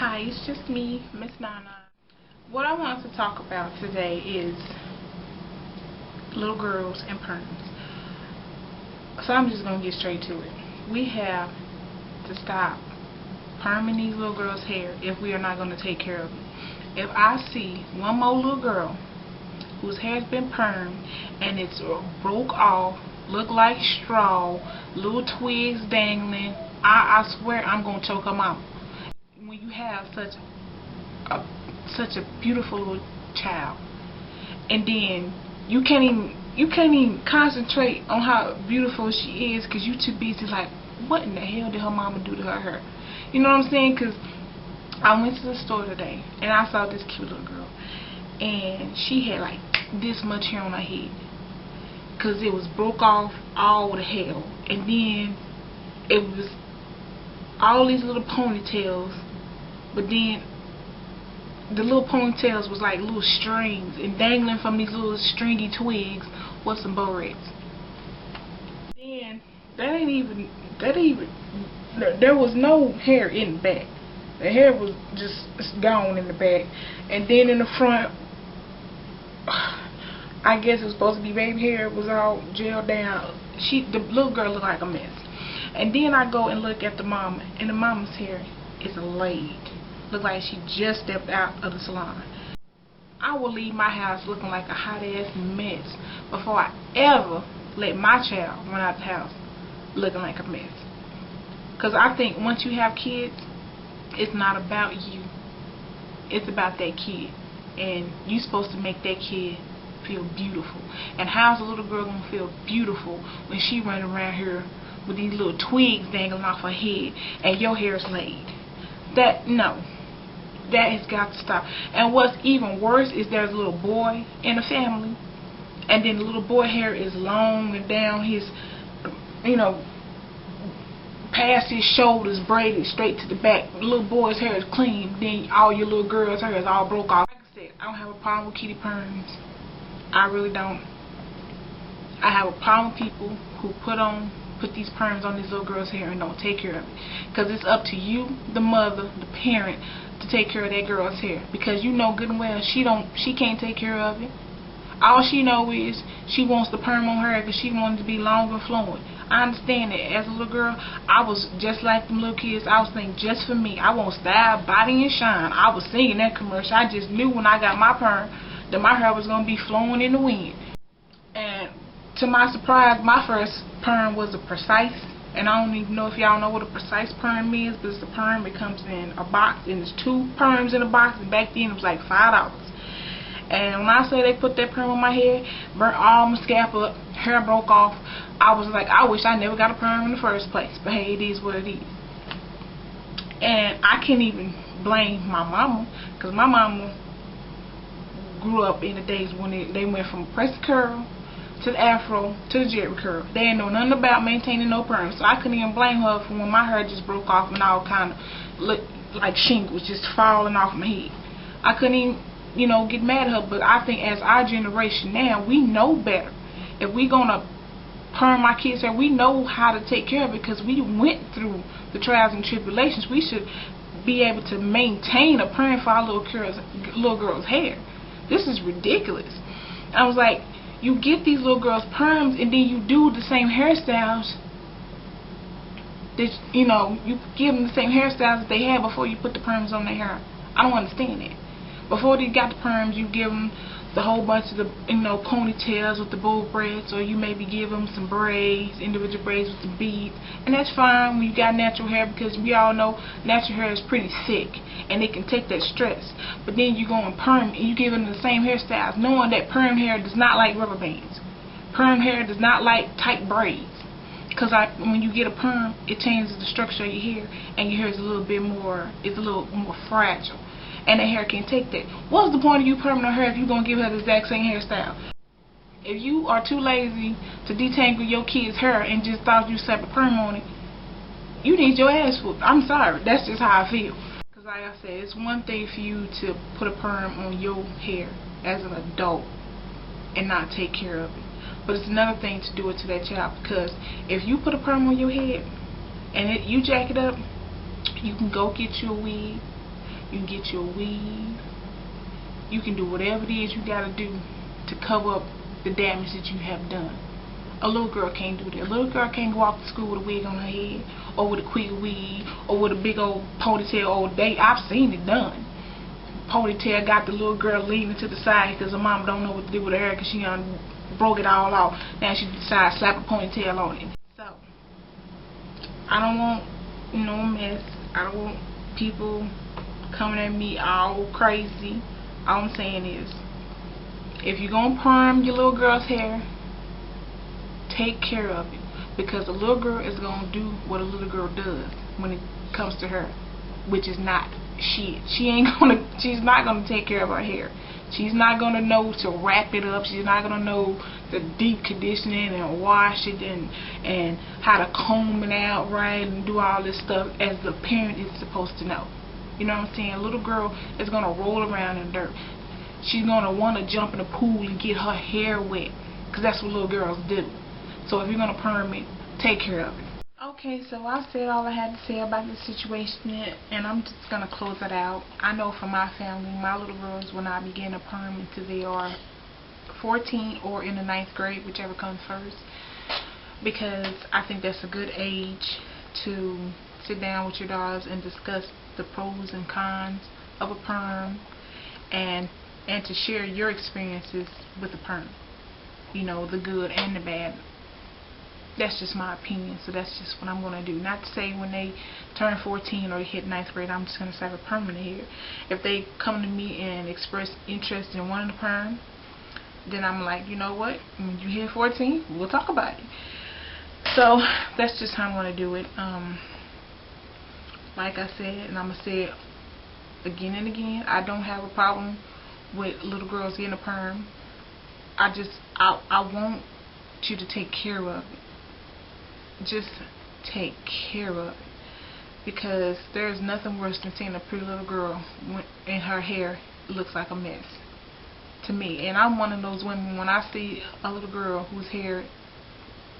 Hi, it's just me, Miss Nana. What I want to talk about today is little girls and perms. So I'm just going to get straight to it. We have to stop perming these little girls' hair if we are not going to take care of them. If I see one more little girl whose hair has been permed and it's broke off, look like straw, little twigs dangling, I swear I'm going to choke them out. When you have such a beautiful little child, and then you can't even concentrate on how beautiful she is because you too busy like, what in the hell did her mama do to her hair? You know what I'm saying? Because I went to the store today and I saw this cute little girl, and she had like this much hair on her head because it was broke off all the hell, and then it was all these little ponytails, but then the little ponytails was like little strings, and dangling from these little stringy twigs was some bow reds. Then there was no hair in the back. The hair was just gone in the back, and then in the front, I guess it was supposed to be baby hair. It was all gelled down. The little girl looked like a mess. And then I go and look at the mama, and the mama's hair is laid. Look like she just stepped out of the salon. I will leave my house looking like a hot ass mess before I ever let my child run out the house looking like a mess. Because I think once you have kids, it's not about you. It's about that kid. And you're supposed to make that kid feel beautiful. And how's a little girl gonna feel beautiful when she running around here with these little twigs dangling off her head and your hair is laid? That has got to stop. And what's even worse is there's a little boy in the family, and then the little boy hair is long and down his, past his shoulders, braided straight to the back. The little boy's hair is clean, then all your little girl's hair is all broke off. Like I said, I don't have a problem with kitty perms. I really don't. I have a problem with people who put these perms on these little girls' hair and don't take care of it. Because it's up to you, the mother, the parent, to take care of that girl's hair. Because you know good and well she can't take care of it. All she know is she wants the perm on her because she wants to be long and flowing. I understand that. As a little girl, I was just like them little kids. I was thinking, just for me, I want style, body, and shine. I was singing that commercial. I just knew when I got my perm that my hair was going to be flowing in the wind. And to my surprise, my first perm was a precise, and I don't even know if y'all know what a precise perm is, but it's a perm. It comes in a box, and there's 2 perms in a box, and back then it was like $5. And when I say they put that perm on my head, burnt all my scalp up, hair broke off, I was like, I wish I never got a perm in the first place, but hey, it is what it is. And I can't even blame my mama, because my mama grew up in the days when they went from pressed curl to the afro to the jerry curl. They didn't know nothing about maintaining no perm, so I couldn't even blame her for when my hair just broke off and all kind of looked like shingles just falling off my head. I couldn't even, get mad at her. But I think as our generation now, we know better. If we gonna perm my kids' hair, we know how to take care of it because we went through the trials and tribulations. We should be able to maintain a perm for our little girls' hair. This is ridiculous. I was like, you get these little girls perms and then you do the same hairstyles that, you give them the same hairstyles that they had before you put the perms on their hair. I don't understand that. Before they got the perms, you give them the whole bunch of the, ponytails with the bow braids, or you maybe give them some braids, individual braids with the beads, and that's fine when you got natural hair, because we all know natural hair is pretty thick and it can take that stress. But then you go and perm and you give them the same hairstyles, knowing that perm hair does not like rubber bands. Perm hair does not like tight braids, because when you get a perm, it changes the structure of your hair, and your hair is a little more fragile. And the hair can't take that. What's the point of you perming her hair if you're going to give her the exact same hairstyle? If you are too lazy to detangle your kid's hair and just thought you slapped a perm on it, you need your ass whooped. I'm sorry. That's just how I feel. Because like I said, it's one thing for you to put a perm on your hair as an adult and not take care of it. But it's another thing to do it to that child, because if you put a perm on your head and you jack it up, you can go get you a wig. You can get your weave. You can do whatever it is you gotta do to cover up the damage that you have done. A little girl can't do that. A little girl can't walk to school with a wig on her head, or with a quick weave, or with a big old ponytail all day. I've seen it done. Ponytail got the little girl leaning to the side because her mom don't know what to do with her hair because she done broke it all off. Now she decides to slap a ponytail on it. So, I don't want no mess. I don't want people coming at me all crazy. All I'm saying is, if you're going to perm your little girl's hair, take care of it. Because a little girl is going to do what a little girl does when it comes to her, which is not shit. She's not going to take care of her hair. She's not going to know to wrap it up. She's not going to know the deep conditioning and wash it and how to comb it out right and do all this stuff as the parent is supposed to know. You know what I'm saying? A little girl is going to roll around in dirt. She's going to want to jump in the pool and get her hair wet, because that's what little girls do. So if you're going to perm it, take care of it. Okay, so I said all I had to say about this situation, and I'm just going to close it out. I know for my family, my little girls will not begin to perm until they are 14 or in the 9th grade, whichever comes first, because I think that's a good age to sit down with your daughters and discuss the pros and cons of a perm, and to share your experiences with the perm. You know, the good and the bad. That's just my opinion, so that's just what I'm going to do. Not to say when they turn 14 or hit 9th grade, I'm just going to have a permanent hair. If they come to me and express interest in wanting a perm, then I'm like, you know what, when you hit 14, we'll talk about it. So that's just how I'm going to do it. Like I said, and I'm going to say it again and again, I don't have a problem with little girls getting a perm. I want you to take care of it. Just take care of it, because there's nothing worse than seeing a pretty little girl and her hair looks like a mess to me. And I'm one of those women, when I see a little girl whose hair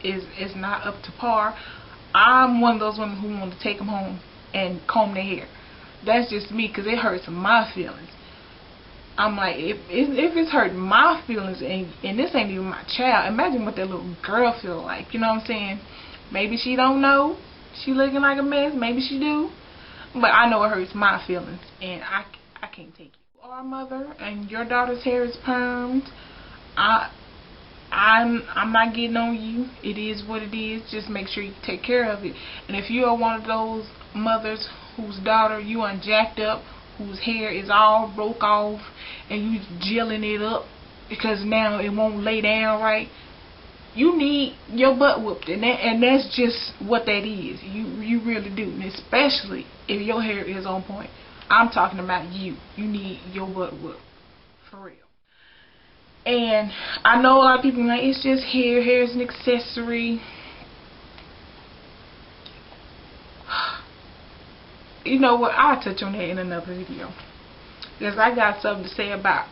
is not up to par, I'm one of those women who want to take them home and comb their hair. That's just me, because it hurts my feelings. I'm like, if it's hurting my feelings, and this ain't even my child, imagine what that little girl feel like. You know what I'm saying? Maybe she don't know she looking like a mess, maybe she do, but I know it hurts my feelings, and I can't take it. You are a mother and your daughter's hair is permed. I'm not getting on you. It is what it is. Just make sure you take care of it. And if you are one of those mothers whose daughter you unjacked up, whose hair is all broke off, and you gelling it up because now it won't lay down right, you need your butt whooped, and that's just what that is. You really do, and especially if your hair is on point. I'm talking about you. You need your butt whooped, for real. And I know a lot of people are like, it's just hair. Hair is an accessory. You know what? I'll touch on that in another video, because I got something to say about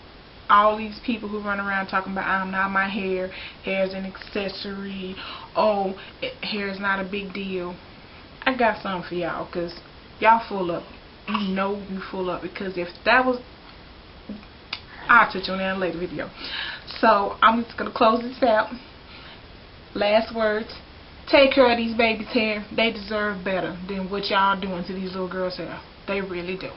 all these people who run around talking about, I'm not my hair. Hair's an accessory. Oh, hair is not a big deal. I got something for y'all, because y'all full of it. You know you full of it, because if that was, I'll touch on that in a later video. So I'm just gonna close this out. Last words. Take care of these babies' hair. They deserve better than what y'all doing to these little girls' hair. They really do.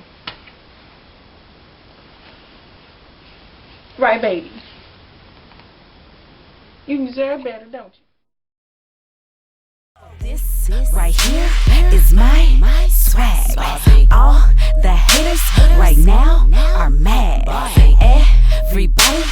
Right, baby? You deserve better, don't you? This right here is my swag. All the haters right now are mad. Everybody